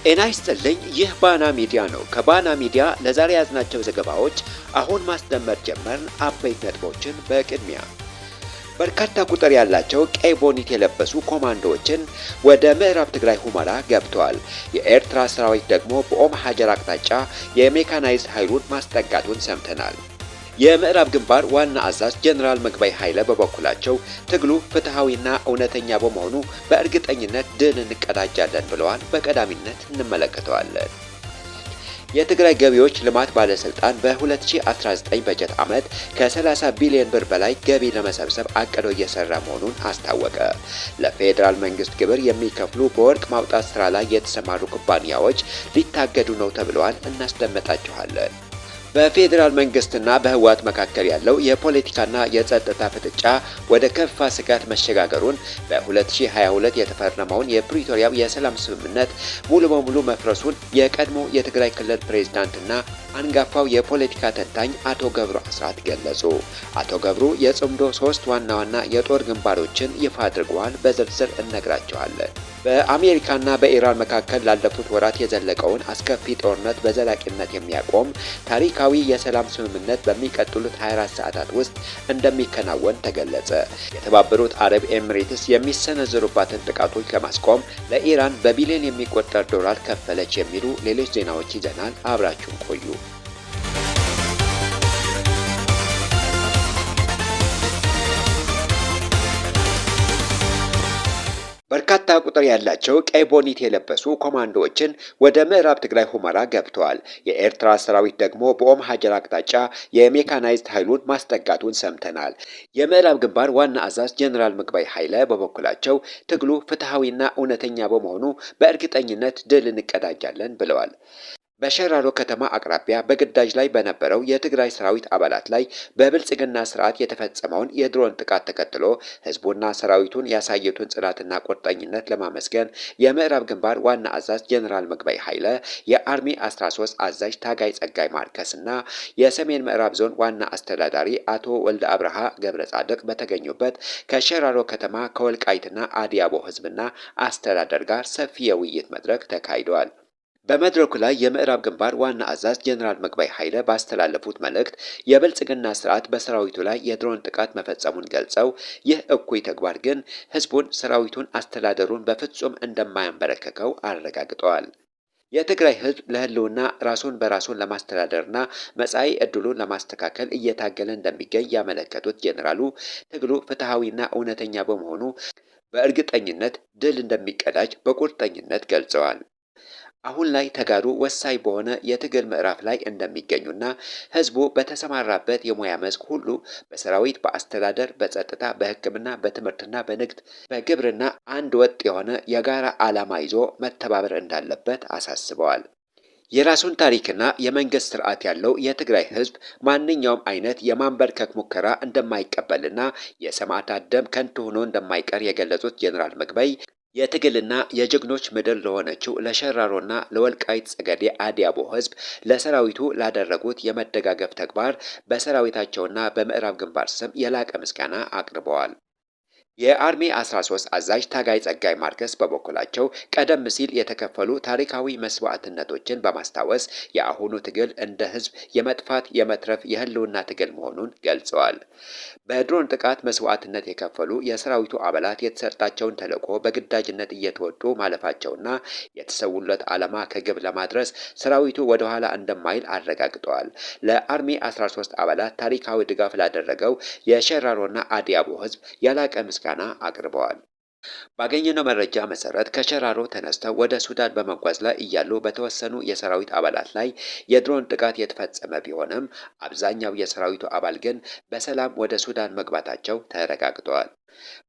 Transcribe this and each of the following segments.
ጤና ይስጥልኝ። ይህ ባና ሚዲያ ነው። ከባና ሚዲያ ለዛሬ ያዝናቸው ዘገባዎች አሁን ማስደመጥ ጀመርን። አበይት ነጥቦችን በቅድሚያ በርካታ ቁጥር ያላቸው ቀይ ቦኒት የለበሱ ኮማንዶዎችን ወደ ምዕራብ ትግራይ ሁመራ ገብተዋል። የኤርትራ ሰራዊት ደግሞ በኦም ሀጀር አቅጣጫ የሜካናይዝድ ኃይሉን ማስጠጋቱን ሰምተናል። የምዕራብ ግንባር ዋና አዛዥ ጀነራል ምግባይ ኃይለ በበኩላቸው ትግሉ ፍትሃዊና እውነተኛ በመሆኑ በእርግጠኝነት ድል እንቀዳጃለን ብለዋል። በቀዳሚነት እንመለከተዋለን። የትግራይ ገቢዎች ልማት ባለስልጣን በ2019 በጀት ዓመት ከ30 ቢሊዮን ብር በላይ ገቢ ለመሰብሰብ አቅዶ እየሰራ መሆኑን አስታወቀ። ለፌዴራል መንግስት ግብር የሚከፍሉ በወርቅ ማውጣት ስራ ላይ የተሰማሩ ኩባንያዎች ሊታገዱ ነው ተብለዋል። እናስደምጣችኋለን። በፌዴራል መንግስትና በህወሓት መካከል ያለው የፖለቲካና የጸጥታ ፍጥጫ ወደ ከፋ ስጋት መሸጋገሩን በ2022 የተፈረመውን የፕሪቶሪያው የሰላም ስምምነት ሙሉ በሙሉ መፍረሱን የቀድሞ የትግራይ ክልል ፕሬዝዳንትና አንጋፋው የፖለቲካ ተንታኝ አቶ ገብሩ አስራት ገለጹ። አቶ ገብሩ የጽምዶ 3 ዋና ዋና የጦር ግንባሮችን ይፋ አድርገዋል። በዝርዝር እነግራቸዋለን። በአሜሪካና በኢራን መካከል ላለፉት ወራት የዘለቀውን አስከፊ ጦርነት በዘላቂነት የሚያቆም ታሪካዊ የሰላም ስምምነት በሚቀጥሉት 24 ሰዓታት ውስጥ እንደሚከናወን ተገለጸ። የተባበሩት አረብ ኤሚሬትስ የሚሰነዘሩባትን ጥቃቶች ለማስቆም ለኢራን በቢሊዮን የሚቆጠር ዶላር ከፈለች የሚሉ ሌሎች ዜናዎች ይዘናል። አብራችሁን ቆዩ። በርካታ ቁጥር ያላቸው ቀይ ቦኒት የለበሱ ኮማንዶዎችን ወደ ምዕራብ ትግራይ ሁመራ ገብተዋል። የኤርትራ ሰራዊት ደግሞ በኦም ሀጀር አቅጣጫ የሜካናይዝድ ኃይሉን ማስጠጋቱን ሰምተናል። የምዕራብ ግንባር ዋና አዛዥ ጀነራል ምግባይ ኃይለ በበኩላቸው ትግሉ ፍትሃዊና እውነተኛ በመሆኑ በእርግጠኝነት ድል እንቀዳጃለን ብለዋል። በሸራሮ ከተማ አቅራቢያ በግዳጅ ላይ በነበረው የትግራይ ሰራዊት አባላት ላይ በብልጽግና ስርዓት የተፈጸመውን የድሮን ጥቃት ተከትሎ ህዝቡና ሰራዊቱን ያሳዩትን ጽናትና ቁርጠኝነት ለማመስገን የምዕራብ ግንባር ዋና አዛዥ ጀነራል ምግባይ ኃይለ፣ የአርሚ 13 አዛዥ ታጋይ ጸጋይ ማርከስ እና የሰሜን ምዕራብ ዞን ዋና አስተዳዳሪ አቶ ወልደ አብርሃ ገብረ ጻድቅ በተገኙበት ከሸራሮ ከተማ ከወልቃይትና አዲያቦ ህዝብና አስተዳደር ጋር ሰፊ የውይይት መድረክ ተካሂደዋል። በመድረኩ ላይ የምዕራብ ግንባር ዋና አዛዥ ጀነራል ምግባይ ኃይለ ባስተላለፉት መልእክት የብልጽግና ስርዓት በሰራዊቱ ላይ የድሮን ጥቃት መፈጸሙን ገልጸው ይህ እኩይ ተግባር ግን ህዝቡን፣ ሰራዊቱን፣ አስተዳደሩን በፍጹም እንደማያንበረከከው አረጋግጠዋል። የትግራይ ህዝብ ለህልውና ራሱን በራሱን ለማስተዳደርና መጻኢ ዕድሉን ለማስተካከል እየታገለ እንደሚገኝ ያመለከቱት ጀነራሉ ትግሉ ፍትሃዊና እውነተኛ በመሆኑ በእርግጠኝነት ድል እንደሚቀዳጅ በቁርጠኝነት ገልጸዋል። አሁን ላይ ተጋሩ ወሳኝ በሆነ የትግል ምዕራፍ ላይ እንደሚገኙና ህዝቡ በተሰማራበት የሙያ መስክ ሁሉ በሰራዊት፣ በአስተዳደር፣ በጸጥታ፣ በሕክምና፣ በትምህርትና በንግድ፣ በግብርና አንድ ወጥ የሆነ የጋራ ዓላማ ይዞ መተባበር እንዳለበት አሳስበዋል። የራሱን ታሪክና የመንግስት ስርዓት ያለው የትግራይ ህዝብ ማንኛውም አይነት የማንበርከክ ሙከራ እንደማይቀበልና የሰማዕታት ደም ከንቱ ሆኖ እንደማይቀር የገለጹት ጀነራል ምግባይ የትግልና የጀግኖች ምድር ለሆነችው ለሸራሮና ለወልቃይት ጸገዴ አዲያቦ ህዝብ ለሰራዊቱ ላደረጉት የመደጋገፍ ተግባር በሰራዊታቸውና በምዕራብ ግንባር ስም የላቀ ምስጋና አቅርበዋል። የአርሚ 13 አዛዥ ታጋይ ጸጋይ ማርከስ በበኩላቸው ቀደም ሲል የተከፈሉ ታሪካዊ መስዋዕትነቶችን በማስታወስ የአሁኑ ትግል እንደ ህዝብ የመጥፋት የመትረፍ የህልውና ትግል መሆኑን ገልጸዋል። በድሮን ጥቃት መስዋዕትነት የከፈሉ የሰራዊቱ አባላት የተሰጣቸውን ተልዕኮ በግዳጅነት እየተወጡ ማለፋቸውና የተሰውለት ዓላማ ከግብ ለማድረስ ሰራዊቱ ወደ ኋላ እንደማይል አረጋግጠዋል። ለአርሚ 13 አባላት ታሪካዊ ድጋፍ ላደረገው የሸራሮና አዲያቦ ህዝብ ያላቀ ምስጋና አቅርበዋል። ባገኘነው መረጃ መሰረት ከሸራሮ ተነስተው ወደ ሱዳን በመጓዝ ላይ እያሉ በተወሰኑ የሰራዊት አባላት ላይ የድሮን ጥቃት የተፈጸመ ቢሆንም አብዛኛው የሰራዊቱ አባል ግን በሰላም ወደ ሱዳን መግባታቸው ተረጋግጠዋል።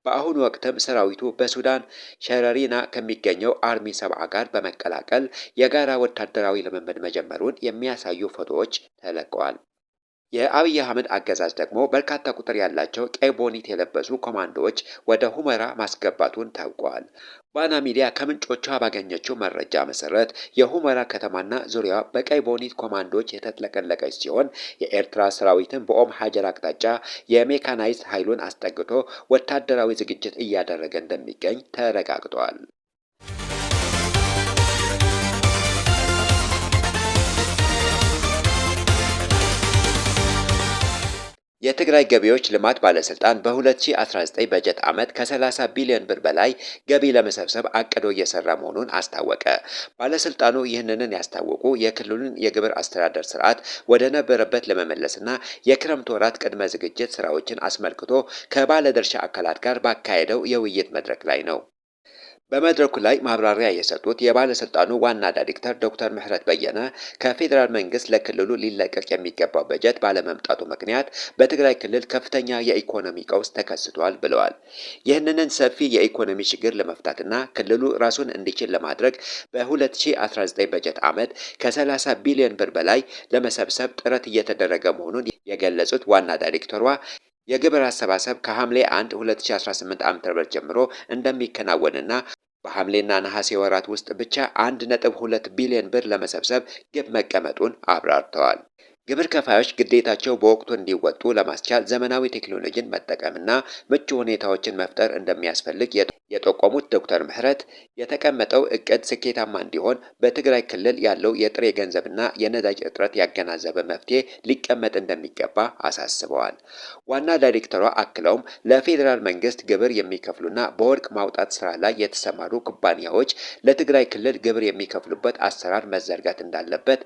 በአሁኑ ወቅትም ሰራዊቱ በሱዳን ሸረሪና ከሚገኘው አርሚ 70 ጋር በመቀላቀል የጋራ ወታደራዊ ልምምድ መጀመሩን የሚያሳዩ ፎቶዎች ተለቀዋል። የአብይ አህመድ አገዛዝ ደግሞ በርካታ ቁጥር ያላቸው ቀይ ቦኒት የለበሱ ኮማንዶዎች ወደ ሁመራ ማስገባቱን ታውቋል። ባና ሚዲያ ከምንጮቿ ባገኘችው መረጃ መሰረት የሁመራ ከተማና ዙሪያዋ በቀይ ቦኒት ኮማንዶዎች የተጥለቀለቀች ሲሆን የኤርትራ ሰራዊትን በኦም ሀጀር አቅጣጫ የሜካናይዝድ ኃይሉን አስጠግቶ ወታደራዊ ዝግጅት እያደረገ እንደሚገኝ ተረጋግጧል። የትግራይ ገቢዎች ልማት ባለስልጣን በ2019 በጀት ዓመት ከ30 ቢሊዮን ብር በላይ ገቢ ለመሰብሰብ አቅዶ እየሰራ መሆኑን አስታወቀ። ባለስልጣኑ ይህንን ያስታወቁ የክልሉን የግብር አስተዳደር ስርዓት ወደ ነበረበት ለመመለስና የክረምት ወራት ቅድመ ዝግጅት ስራዎችን አስመልክቶ ከባለድርሻ አካላት ጋር ባካሄደው የውይይት መድረክ ላይ ነው። በመድረኩ ላይ ማብራሪያ የሰጡት የባለስልጣኑ ዋና ዳይሬክተር ዶክተር ምህረት በየነ ከፌዴራል መንግስት ለክልሉ ሊለቀቅ የሚገባው በጀት ባለመምጣቱ ምክንያት በትግራይ ክልል ከፍተኛ የኢኮኖሚ ቀውስ ተከስቷል ብለዋል። ይህንን ሰፊ የኢኮኖሚ ችግር ለመፍታትና ክልሉ ራሱን እንዲችል ለማድረግ በ2019 በጀት ዓመት ከ30 ቢሊዮን ብር በላይ ለመሰብሰብ ጥረት እየተደረገ መሆኑን የገለጹት ዋና ዳይሬክተሯ የግብር አሰባሰብ ከሐምሌ 1 2018 ዓ.ም ጀምሮ እንደሚከናወንና በሐምሌና ነሐሴ ወራት ውስጥ ብቻ 1.2 ቢሊዮን ብር ለመሰብሰብ ግብ መቀመጡን አብራርተዋል። ግብር ከፋዮች ግዴታቸው በወቅቱ እንዲወጡ ለማስቻል ዘመናዊ ቴክኖሎጂን መጠቀምና ምቹ ሁኔታዎችን መፍጠር እንደሚያስፈልግ የጠቆሙት ዶክተር ምህረት የተቀመጠው እቅድ ስኬታማ እንዲሆን በትግራይ ክልል ያለው የጥሬ ገንዘብና የነዳጅ እጥረት ያገናዘበ መፍትሄ ሊቀመጥ እንደሚገባ አሳስበዋል። ዋና ዳይሬክተሯ አክለውም ለፌዴራል መንግስት ግብር የሚከፍሉና በወርቅ ማውጣት ስራ ላይ የተሰማሩ ኩባንያዎች ለትግራይ ክልል ግብር የሚከፍሉበት አሰራር መዘርጋት እንዳለበት፣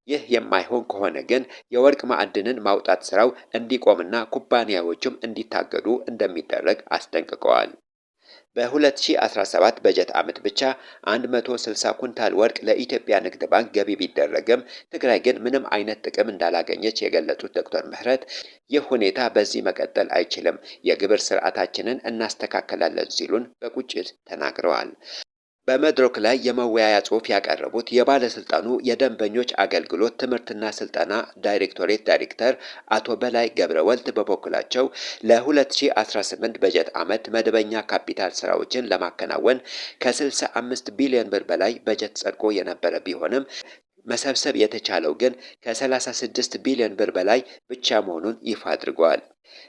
ይህ የማይሆን ከሆነ ግን የወርቅ ማዕድንን ማውጣት ስራው እንዲቆምና ኩባንያዎቹም እንዲታገዱ እንደሚደረግ አስጠንቅቀዋል። በ2017 በጀት ዓመት ብቻ 160 ኩንታል ወርቅ ለኢትዮጵያ ንግድ ባንክ ገቢ ቢደረግም ትግራይ ግን ምንም አይነት ጥቅም እንዳላገኘች የገለጹት ዶክተር ምህረት ይህ ሁኔታ በዚህ መቀጠል አይችልም፣ የግብር ስርዓታችንን እናስተካከላለን ሲሉን በቁጭት ተናግረዋል። በመድረክ ላይ የመወያያ ጽሑፍ ያቀረቡት የባለስልጣኑ የደንበኞች አገልግሎት ትምህርትና ስልጠና ዳይሬክቶሬት ዳይሬክተር አቶ በላይ ገብረወልድ በበኩላቸው ለ2018 በጀት ዓመት መደበኛ ካፒታል ስራዎችን ለማከናወን ከ65 ቢሊዮን ብር በላይ በጀት ጸድቆ የነበረ ቢሆንም መሰብሰብ የተቻለው ግን ከ36 ቢሊዮን ብር በላይ ብቻ መሆኑን ይፋ አድርገዋል።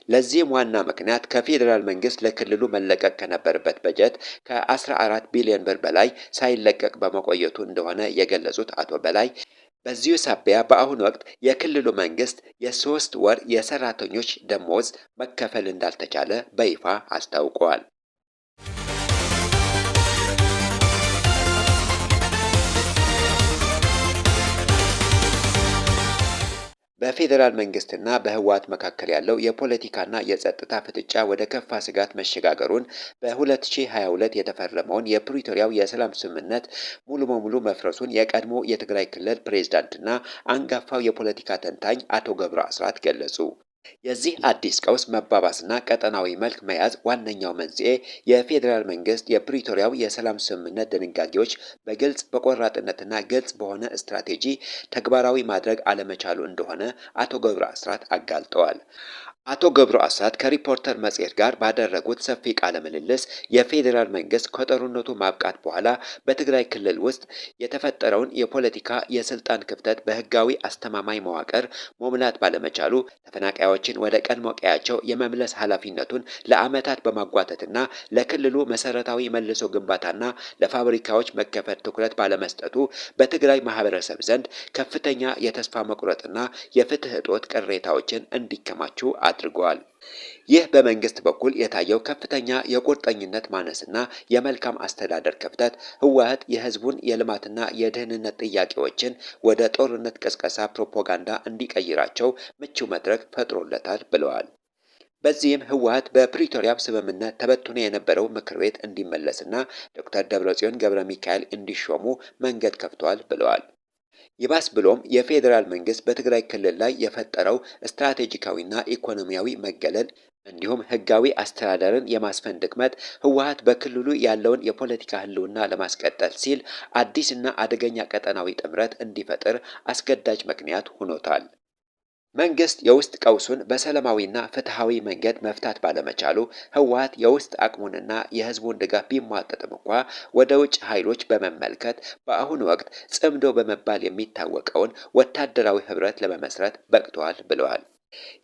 ለዚህም ዋና ምክንያት ከፌዴራል መንግስት ለክልሉ መለቀቅ ከነበረበት በጀት ከ14 ቢሊዮን ብር በላይ ሳይለቀቅ በመቆየቱ እንደሆነ የገለጹት አቶ በላይ በዚሁ ሳቢያ በአሁኑ ወቅት የክልሉ መንግስት የ3 ወር የሰራተኞች ደሞዝ መከፈል እንዳልተቻለ በይፋ አስታውቀዋል። በፌዴራል መንግስትና በህወሓት መካከል ያለው የፖለቲካና የጸጥታ ፍጥጫ ወደ ከፋ ስጋት መሸጋገሩን በ2022 የተፈረመውን የፕሪቶሪያው የሰላም ስምምነት ሙሉ በሙሉ መፍረሱን የቀድሞ የትግራይ ክልል ፕሬዝዳንትና አንጋፋው የፖለቲካ ተንታኝ አቶ ገብሩ አስራት ገለጹ። የዚህ አዲስ ቀውስ መባባስና ቀጠናዊ መልክ መያዝ ዋነኛው መንስኤ የፌዴራል መንግስት የፕሪቶሪያው የሰላም ስምምነት ድንጋጌዎች በግልጽ በቆራጥነትና ግልጽ በሆነ ስትራቴጂ ተግባራዊ ማድረግ አለመቻሉ እንደሆነ አቶ ገብሩ አስራት አጋልጠዋል። አቶ ገብሩ አስራት ከሪፖርተር መጽሔት ጋር ባደረጉት ሰፊ ቃለ ምልልስ የፌዴራል መንግስት ከጦርነቱ ማብቃት በኋላ በትግራይ ክልል ውስጥ የተፈጠረውን የፖለቲካ የስልጣን ክፍተት በህጋዊ አስተማማኝ መዋቅር መሙላት ባለመቻሉ ተፈናቃዮችን ወደ ቀድሞ ቀያቸው የመመለስ ኃላፊነቱን ለዓመታት በማጓተትና ለክልሉ መሰረታዊ መልሶ ግንባታና ለፋብሪካዎች መከፈት ትኩረት ባለመስጠቱ በትግራይ ማህበረሰብ ዘንድ ከፍተኛ የተስፋ መቁረጥና የፍትህ እጦት ቅሬታዎችን እንዲከማቹ አድርገዋል። ይህ በመንግስት በኩል የታየው ከፍተኛ የቁርጠኝነት ማነስና የመልካም አስተዳደር ክፍተት ህወሓት የህዝቡን የልማትና የደህንነት ጥያቄዎችን ወደ ጦርነት ቅስቀሳ ፕሮፓጋንዳ እንዲቀይራቸው ምቹ መድረክ ፈጥሮለታል ብለዋል። በዚህም ህወሓት በፕሪቶሪያ ስምምነት ተበትኖ የነበረው ምክር ቤት እንዲመለስና ዶክተር ደብረጽዮን ገብረ ሚካኤል እንዲሾሙ መንገድ ከፍቷል ብለዋል። ይባስ ብሎም የፌዴራል መንግስት በትግራይ ክልል ላይ የፈጠረው ስትራቴጂካዊና ኢኮኖሚያዊ መገለል እንዲሁም ህጋዊ አስተዳደርን የማስፈን ድክመት ህወሓት በክልሉ ያለውን የፖለቲካ ህልውና ለማስቀጠል ሲል አዲስና አደገኛ ቀጠናዊ ጥምረት እንዲፈጥር አስገዳጅ ምክንያት ሆኖታል። መንግስት የውስጥ ቀውሱን በሰላማዊና ፍትሃዊ መንገድ መፍታት ባለመቻሉ ህወሓት የውስጥ አቅሙንና የህዝቡን ድጋፍ ቢሟጠጥም እንኳ ወደ ውጭ ኃይሎች በመመልከት በአሁኑ ወቅት ጽምዶ በመባል የሚታወቀውን ወታደራዊ ህብረት ለመመስረት በቅቷል ብለዋል።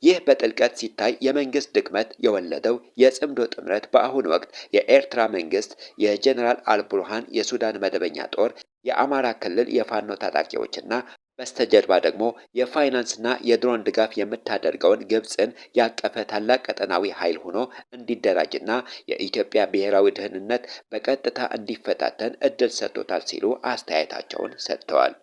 ይህ በጥልቀት ሲታይ የመንግስት ድክመት የወለደው የጽምዶ ጥምረት በአሁኑ ወቅት የኤርትራ መንግስት፣ የጀነራል አልቡርሃን የሱዳን መደበኛ ጦር፣ የአማራ ክልል የፋኖ ታጣቂዎችና በስተጀርባ ደግሞ የፋይናንስና የድሮን ድጋፍ የምታደርገውን ግብፅን ያቀፈ ታላቅ ቀጠናዊ ኃይል ሆኖ እንዲደራጅና የኢትዮጵያ ብሔራዊ ደህንነት በቀጥታ እንዲፈታተን እድል ሰጥቶታል ሲሉ አስተያየታቸውን ሰጥተዋል።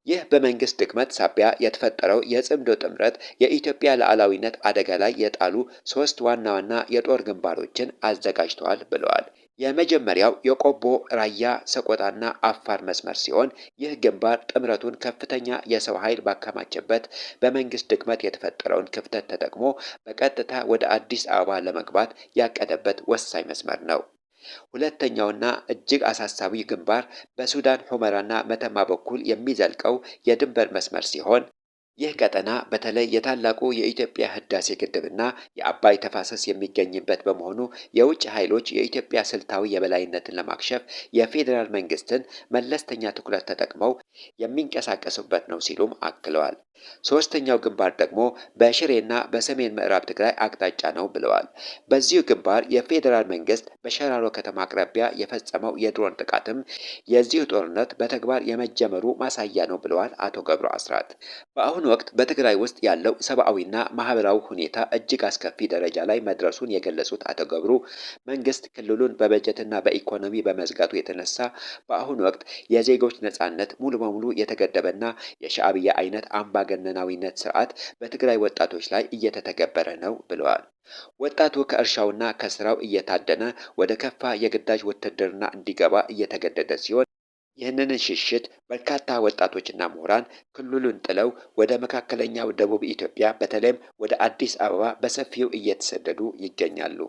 ይህ በመንግስት ድክመት ሳቢያ የተፈጠረው የጽምዶ ጥምረት የኢትዮጵያ ሉዓላዊነት አደጋ ላይ የጣሉ ሶስት ዋና ዋና የጦር ግንባሮችን አዘጋጅተዋል ብለዋል። የመጀመሪያው የቆቦ፣ ራያ፣ ሰቆጣና አፋር መስመር ሲሆን ይህ ግንባር ጥምረቱን ከፍተኛ የሰው ኃይል ባከማቸበት በመንግስት ድክመት የተፈጠረውን ክፍተት ተጠቅሞ በቀጥታ ወደ አዲስ አበባ ለመግባት ያቀደበት ወሳኝ መስመር ነው። ሁለተኛውና እጅግ አሳሳቢ ግንባር በሱዳን ሁመራና መተማ በኩል የሚዘልቀው የድንበር መስመር ሲሆን ይህ ቀጠና በተለይ የታላቁ የኢትዮጵያ ህዳሴ ግድብና የአባይ ተፋሰስ የሚገኝበት በመሆኑ የውጭ ኃይሎች የኢትዮጵያ ስልታዊ የበላይነትን ለማክሸፍ የፌዴራል መንግስትን መለስተኛ ትኩረት ተጠቅመው የሚንቀሳቀሱበት ነው ሲሉም አክለዋል። ሶስተኛው ግንባር ደግሞ በሽሬና በሰሜን ምዕራብ ትግራይ አቅጣጫ ነው ብለዋል። በዚሁ ግንባር የፌዴራል መንግስት በሸራሮ ከተማ አቅራቢያ የፈጸመው የድሮን ጥቃትም የዚሁ ጦርነት በተግባር የመጀመሩ ማሳያ ነው ብለዋል አቶ ገብሩ አስራት። በአሁኑ ወቅት በትግራይ ውስጥ ያለው ሰብአዊና ማህበራዊ ሁኔታ እጅግ አስከፊ ደረጃ ላይ መድረሱን የገለጹት አቶ ገብሩ መንግስት ክልሉን በበጀትና በኢኮኖሚ በመዝጋቱ የተነሳ በአሁኑ ወቅት የዜጎች ነጻነት ሙሉ በሙሉ የተገደበና የሻዕቢያ አይነት አምባገነናዊነት ስርዓት በትግራይ ወጣቶች ላይ እየተተገበረ ነው ብለዋል። ወጣቱ ከእርሻውና ከስራው እየታደነ ወደ ከፋ የግዳጅ ውትድርና እንዲገባ እየተገደደ ሲሆን ይህንን ሽሽት በርካታ ወጣቶችና ምሁራን ክልሉን ጥለው ወደ መካከለኛው ደቡብ ኢትዮጵያ በተለይም ወደ አዲስ አበባ በሰፊው እየተሰደዱ ይገኛሉ።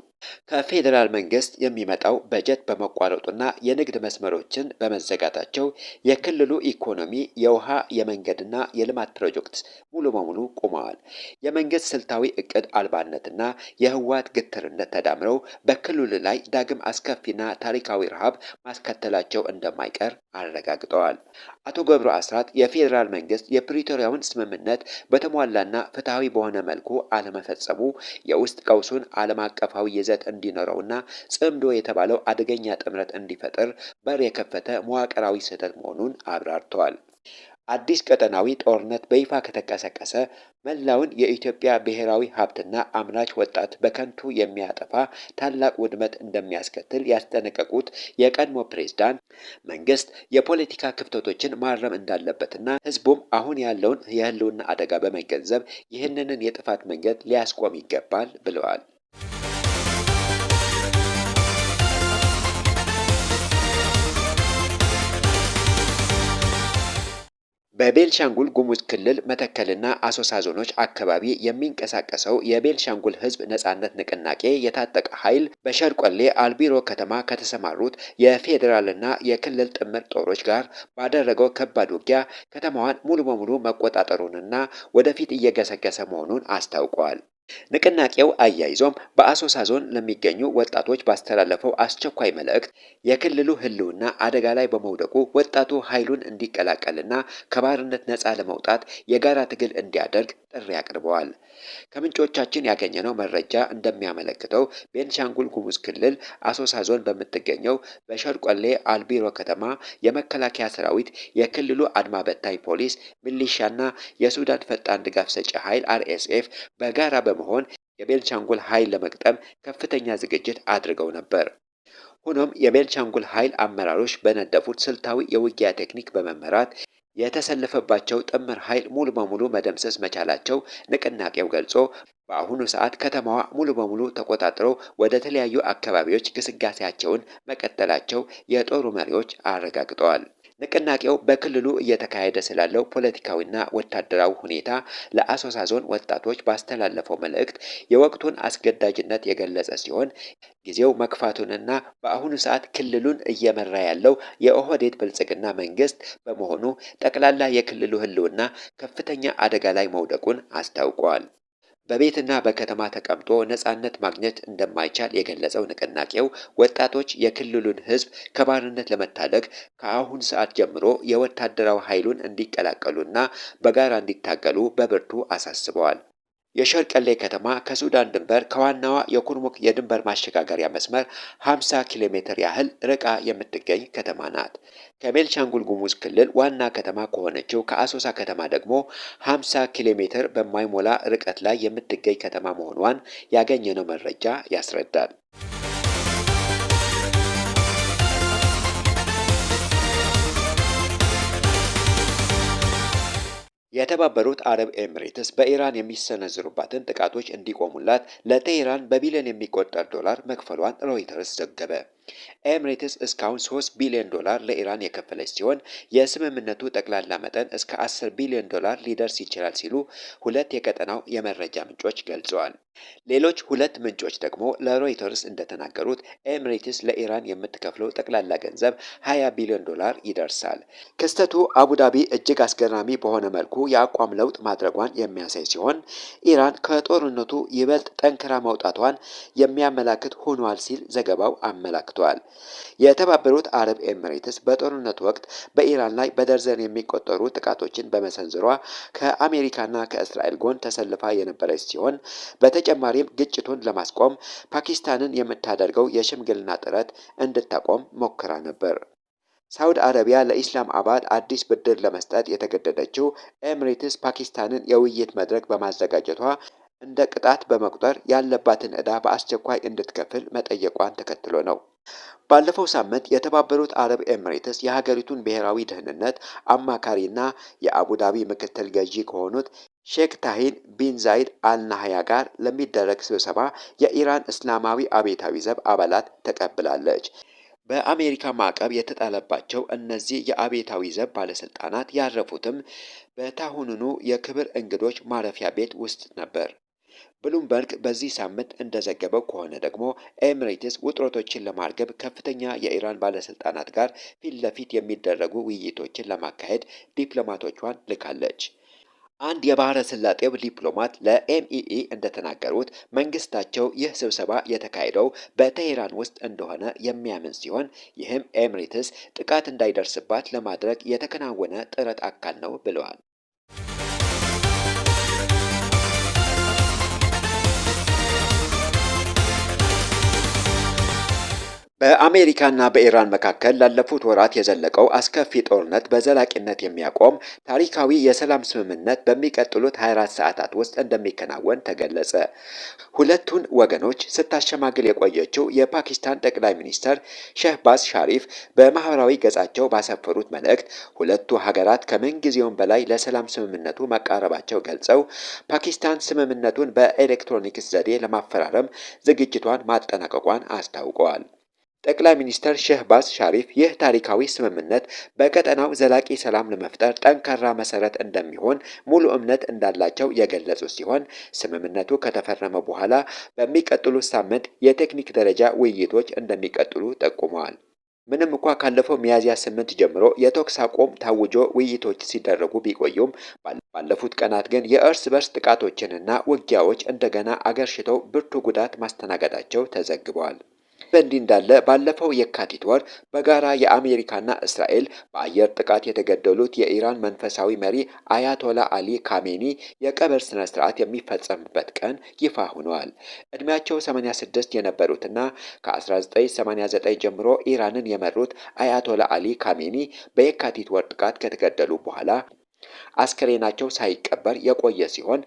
ከፌዴራል መንግስት የሚመጣው በጀት በመቋረጡና የንግድ መስመሮችን በመዘጋታቸው የክልሉ ኢኮኖሚ፣ የውሃ፣ የመንገድና የልማት ፕሮጀክት ሙሉ በሙሉ ቆመዋል። የመንግስት ስልታዊ እቅድ አልባነትና የህወሓት ግትርነት ተዳምረው በክልሉ ላይ ዳግም አስከፊና ታሪካዊ ረሃብ ማስከተላቸው እንደማይቀር አረጋግጠዋል። አቶ ገብሩ አስራት የፌዴራል መንግስት የፕሪቶሪያውን ስምምነት በተሟላና ፍትሐዊ በሆነ መልኩ አለመፈጸሙ የውስጥ ቀውሱን ዓለም አቀፋዊ ይዘት እንዲኖረውና ጽምዶ የተባለው አደገኛ ጥምረት እንዲፈጠር በር የከፈተ መዋቅራዊ ስህተት መሆኑን አብራርተዋል። አዲስ ቀጠናዊ ጦርነት በይፋ ከተቀሰቀሰ መላውን የኢትዮጵያ ብሔራዊ ሀብትና አምራች ወጣት በከንቱ የሚያጠፋ ታላቅ ውድመት እንደሚያስከትል ያስጠነቀቁት የቀድሞ ፕሬዝዳንት መንግስት የፖለቲካ ክፍተቶችን ማረም እንዳለበትና ህዝቡም አሁን ያለውን የህልውና አደጋ በመገንዘብ ይህንን የጥፋት መንገድ ሊያስቆም ይገባል ብለዋል። በቤልሻንጉል ጉሙዝ ክልል መተከልና አሶሳ ዞኖች አካባቢ የሚንቀሳቀሰው የቤልሻንጉል ህዝብ ነጻነት ንቅናቄ የታጠቀ ኃይል በሸርቆሌ አልቢሮ ከተማ ከተሰማሩት የፌዴራልና የክልል ጥምር ጦሮች ጋር ባደረገው ከባድ ውጊያ ከተማዋን ሙሉ በሙሉ መቆጣጠሩንና ወደፊት እየገሰገሰ መሆኑን አስታውቋል። ንቅናቄው አያይዞም በአሶሳ ዞን ለሚገኙ ወጣቶች ባስተላለፈው አስቸኳይ መልእክት የክልሉ ህልውና አደጋ ላይ በመውደቁ ወጣቱ ኃይሉን እንዲቀላቀልና ከባርነት ነፃ ለመውጣት የጋራ ትግል እንዲያደርግ ጥሪ አቅርበዋል። ከምንጮቻችን ያገኘነው መረጃ እንደሚያመለክተው ቤንሻንጉል ጉሙዝ ክልል አሶሳ ዞን በምትገኘው በሸርቆሌ አልቢሮ ከተማ የመከላከያ ሰራዊት፣ የክልሉ አድማ በታኝ ፖሊስ፣ ሚሊሻና የሱዳን ፈጣን ድጋፍ ሰጪ ኃይል አርኤስኤፍ በጋራ በመሆን የቤንሻንጉል ኃይል ለመግጠም ከፍተኛ ዝግጅት አድርገው ነበር። ሆኖም የቤንሻንጉል ኃይል አመራሮች በነደፉት ስልታዊ የውጊያ ቴክኒክ በመመራት የተሰለፈባቸው ጥምር ኃይል ሙሉ በሙሉ መደምሰስ መቻላቸው ንቅናቄው ገልጾ በአሁኑ ሰዓት ከተማዋ ሙሉ በሙሉ ተቆጣጥረው ወደ ተለያዩ አካባቢዎች ግስጋሴያቸውን መቀጠላቸው የጦሩ መሪዎች አረጋግጠዋል። ንቅናቄው በክልሉ እየተካሄደ ስላለው ፖለቲካዊና ወታደራዊ ሁኔታ ለአሶሳ ዞን ወጣቶች ባስተላለፈው መልእክት የወቅቱን አስገዳጅነት የገለጸ ሲሆን ጊዜው መክፋቱንና በአሁኑ ሰዓት ክልሉን እየመራ ያለው የኦህዴድ ብልጽግና መንግስት በመሆኑ ጠቅላላ የክልሉ ህልውና ከፍተኛ አደጋ ላይ መውደቁን አስታውቋል። በቤትና በከተማ ተቀምጦ ነጻነት ማግኘት እንደማይቻል የገለጸው ንቅናቄው ወጣቶች የክልሉን ህዝብ ከባርነት ለመታደግ ከአሁን ሰዓት ጀምሮ የወታደራዊ ኃይሉን እንዲቀላቀሉና በጋራ እንዲታገሉ በብርቱ አሳስበዋል። የሸርቀሌ ከተማ ከሱዳን ድንበር ከዋናዋ የኩርሙክ የድንበር ማሸጋገሪያ መስመር 50 ኪሎ ሜትር ያህል ርቃ የምትገኝ ከተማ ናት። ከቤንሻንጉል ጉሙዝ ክልል ዋና ከተማ ከሆነችው ከአሶሳ ከተማ ደግሞ 50 ኪሎ ሜትር በማይሞላ ርቀት ላይ የምትገኝ ከተማ መሆኗን ያገኘነው መረጃ ያስረዳል። የተባበሩት አረብ ኤሚሬትስ በኢራን የሚሰነዝሩባትን ጥቃቶች እንዲቆሙላት ለቴህራን በቢሊዮን የሚቆጠር ዶላር መክፈሏን ሮይተርስ ዘገበ። ኤሚሬትስ እስካሁን 3 ቢሊዮን ዶላር ለኢራን የከፈለች ሲሆን የስምምነቱ ጠቅላላ መጠን እስከ 10 ቢሊዮን ዶላር ሊደርስ ይችላል ሲሉ ሁለት የቀጠናው የመረጃ ምንጮች ገልጸዋል። ሌሎች ሁለት ምንጮች ደግሞ ለሮይተርስ እንደተናገሩት ኤሚሬትስ ለኢራን የምትከፍለው ጠቅላላ ገንዘብ 20 ቢሊዮን ዶላር ይደርሳል። ክስተቱ አቡዳቢ እጅግ አስገራሚ በሆነ መልኩ የአቋም ለውጥ ማድረጓን የሚያሳይ ሲሆን ኢራን ከጦርነቱ ይበልጥ ጠንክራ መውጣቷን የሚያመላክት ሆኗል ሲል ዘገባው አመላክቷል። የተባበሩት አረብ ኤሚሬትስ በጦርነቱ ወቅት በኢራን ላይ በደርዘን የሚቆጠሩ ጥቃቶችን በመሰንዘሯ ከአሜሪካና ከእስራኤል ጎን ተሰልፋ የነበረች ሲሆን በተጨማሪም ግጭቱን ለማስቆም ፓኪስታንን የምታደርገው የሽምግልና ጥረት እንድታቆም ሞክራ ነበር። ሳውዲ አረቢያ ለኢስላም አባድ አዲስ ብድር ለመስጠት የተገደደችው ኤሚሬትስ ፓኪስታንን የውይይት መድረክ በማዘጋጀቷ እንደ ቅጣት በመቁጠር ያለባትን ዕዳ በአስቸኳይ እንድትከፍል መጠየቋን ተከትሎ ነው። ባለፈው ሳምንት የተባበሩት አረብ ኤሚሬትስ የሀገሪቱን ብሔራዊ ደህንነት አማካሪና የአቡዳቢ ምክትል ገዢ ከሆኑት ሼክ ታሂን ቢን ዛይድ አልናህያ ጋር ለሚደረግ ስብሰባ የኢራን እስላማዊ አብዮታዊ ዘብ አባላት ተቀብላለች። በአሜሪካ ማዕቀብ የተጣለባቸው እነዚህ የአብዮታዊ ዘብ ባለስልጣናት ያረፉትም በታሁኑኑ የክብር እንግዶች ማረፊያ ቤት ውስጥ ነበር። ብሉምበርግ በዚህ ሳምንት እንደዘገበው ከሆነ ደግሞ ኤሚሬትስ ውጥረቶችን ለማርገብ ከፍተኛ የኢራን ባለስልጣናት ጋር ፊት ለፊት የሚደረጉ ውይይቶችን ለማካሄድ ዲፕሎማቶቿን ልካለች። አንድ የባህረ ሰላጤው ዲፕሎማት ለኤምኢኢ እንደተናገሩት መንግስታቸው ይህ ስብሰባ የተካሄደው በቴህራን ውስጥ እንደሆነ የሚያምን ሲሆን ይህም ኤሚሬትስ ጥቃት እንዳይደርስባት ለማድረግ የተከናወነ ጥረት አካል ነው ብለዋል። በአሜሪካና በኢራን መካከል ላለፉት ወራት የዘለቀው አስከፊ ጦርነት በዘላቂነት የሚያቆም ታሪካዊ የሰላም ስምምነት በሚቀጥሉት 24 ሰዓታት ውስጥ እንደሚከናወን ተገለጸ። ሁለቱን ወገኖች ስታሸማግል የቆየችው የፓኪስታን ጠቅላይ ሚኒስትር ሸህባዝ ሻሪፍ በማህበራዊ ገጻቸው ባሰፈሩት መልእክት ሁለቱ ሀገራት ከምንጊዜውም በላይ ለሰላም ስምምነቱ መቃረባቸው ገልጸው ፓኪስታን ስምምነቱን በኤሌክትሮኒክስ ዘዴ ለማፈራረም ዝግጅቷን ማጠናቀቋን አስታውቀዋል። ጠቅላይ ሚኒስትር ሸህባዝ ሻሪፍ ይህ ታሪካዊ ስምምነት በቀጠናው ዘላቂ ሰላም ለመፍጠር ጠንካራ መሰረት እንደሚሆን ሙሉ እምነት እንዳላቸው የገለጹ ሲሆን ስምምነቱ ከተፈረመ በኋላ በሚቀጥሉት ሳምንት የቴክኒክ ደረጃ ውይይቶች እንደሚቀጥሉ ጠቁመዋል። ምንም እንኳ ካለፈው ሚያዝያ 8 ጀምሮ የተኩስ አቁም ታውጆ ውይይቶች ሲደረጉ ቢቆዩም ባለፉት ቀናት ግን የእርስ በርስ ጥቃቶችንና ውጊያዎች እንደገና አገርሽተው ብርቱ ጉዳት ማስተናገዳቸው ተዘግበዋል። በእንዲህ እንዳለ ባለፈው የካቲት ወር በጋራ የአሜሪካና እስራኤል በአየር ጥቃት የተገደሉት የኢራን መንፈሳዊ መሪ አያቶላ አሊ ካሜኒ የቀብር ስነ ስርዓት የሚፈጸምበት ቀን ይፋ ሆኗል። እድሜያቸው 86 የነበሩትና ከ1989 ጀምሮ ኢራንን የመሩት አያቶላ አሊ ካሜኒ በየካቲት ወር ጥቃት ከተገደሉ በኋላ አስከሬናቸው ሳይቀበር የቆየ ሲሆን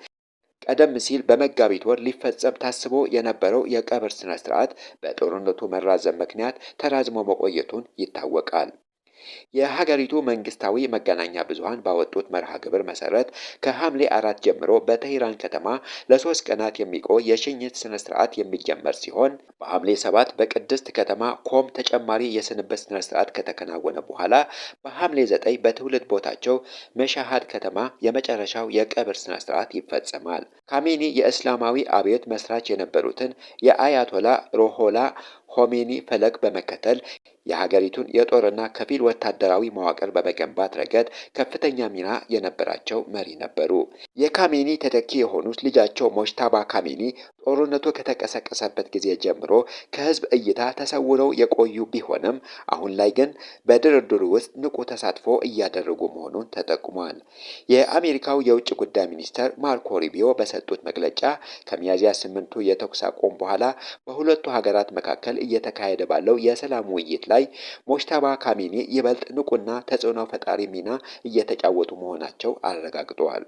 ቀደም ሲል በመጋቢት ወር ሊፈጸም ታስቦ የነበረው የቀብር ስነ ስርዓት በጦርነቱ መራዘም ምክንያት ተራዝሞ መቆየቱን ይታወቃል። የሀገሪቱ መንግስታዊ መገናኛ ብዙሃን ባወጡት መርሃ ግብር መሰረት ከሐምሌ 4 ጀምሮ በቴህራን ከተማ ለ3 ቀናት የሚቆይ የሽኝት ስነ ስርዓት የሚጀመር ሲሆን በሐምሌ 7 በቅድስት ከተማ ኮም ተጨማሪ የስንበት ስነ ስርዓት ከተከናወነ በኋላ በሐምሌ 9 በትውልድ ቦታቸው መሻሃድ ከተማ የመጨረሻው የቀብር ስነ ስርዓት ይፈጸማል። ካሜኒ የእስላማዊ አብዮት መስራች የነበሩትን የአያቶላ ሮሆላ ሆሜኒ ፈለግ በመከተል የሀገሪቱን የጦርና ከፊል ወታደራዊ መዋቅር በመገንባት ረገድ ከፍተኛ ሚና የነበራቸው መሪ ነበሩ። የካሜኒ ተተኪ የሆኑት ልጃቸው ሞጅተባ ካሜኒ ጦርነቱ ከተቀሰቀሰበት ጊዜ ጀምሮ ከህዝብ እይታ ተሰውረው የቆዩ ቢሆንም አሁን ላይ ግን በድርድሩ ውስጥ ንቁ ተሳትፎ እያደረጉ መሆኑን ተጠቁሟል። የአሜሪካው የውጭ ጉዳይ ሚኒስትር ማርኮ ሩቢዮ በሰጡት መግለጫ ከሚያዝያ 8ቱ የተኩስ አቁም በኋላ በሁለቱ ሀገራት መካከል እየተካሄደ ባለው የሰላም ውይይት ላይ ሞጅተባ ካሜኒ ይበልጥ ንቁና ተጽዕኖ ፈጣሪ ሚና እየተጫወቱ መሆናቸው አረጋግጠዋል።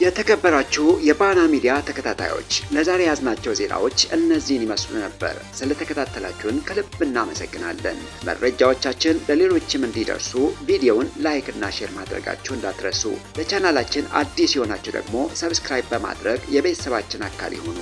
የተከበራችሁ የባና ሚዲያ ተከታታዮች ለዛሬ ያዝናቸው ዜናዎች እነዚህን ይመስሉ ነበር። ስለተከታተላችሁን ከልብ እናመሰግናለን። መረጃዎቻችን ለሌሎችም እንዲደርሱ ቪዲዮውን ላይክ እና ሼር ማድረጋችሁ እንዳትረሱ። ለቻናላችን አዲስ የሆናችሁ ደግሞ ሰብስክራይብ በማድረግ የቤተሰባችን አካል ይሁኑ።